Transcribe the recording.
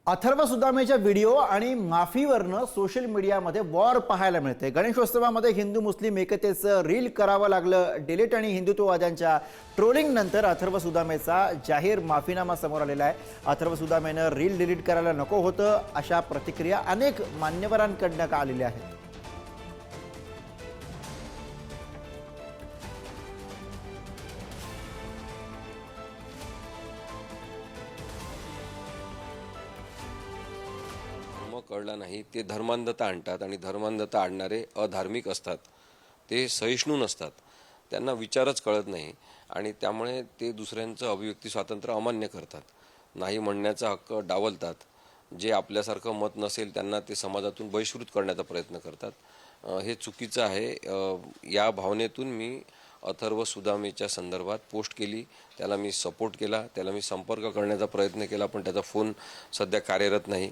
Atharva सुदामेच्या video आणि माफीवरनं social मीडियामध्ये war पाहायला मिळते। गणेशोत्सवामध्ये हिंदू मुस्लिम एकतेचं रील करावं लागलं डिलीट आणि हिंदुत्ववाद्यांच्या ट्रोलिंग नंतर अथर्व सुदामेचा जाहीर माफीनामा समोर आलेला आहे। अथर्व सुदामेनं रील डिलीट करायला नको होतं अशा प्रतिक्रिया अनेक मान्यवरांकडून आलेल्या आहेत। कळला नाही ते धर्मांधता आणतात आणि धर्मांधता आणणारे अधार्मिक असतात, ते सहिष्णू नसतात, त्यांना विचारच कळत नाही आणि त्यामुळे ते दुसऱ्यांचं अभिव्यक्ती स्वातंत्र्य अमान्य करतात, नाही म्हणण्याचा हक्क डावलतात, जे आपल्यासारखं मत नसेल त्यांना ते समाजातून बहिष्कृत करण्याचा प्रयत्न करतात। हे चुकीचं आहे। या भावनेतून मी अथर्व सुदामेच्या संदर्भात पोस्ट केली, त्याला मी सपोर्ट केला, त्याला मी संपर्क करण्याचा प्रयत्न केला, पण त्याचा फोन सध्या कार्यरत नाही।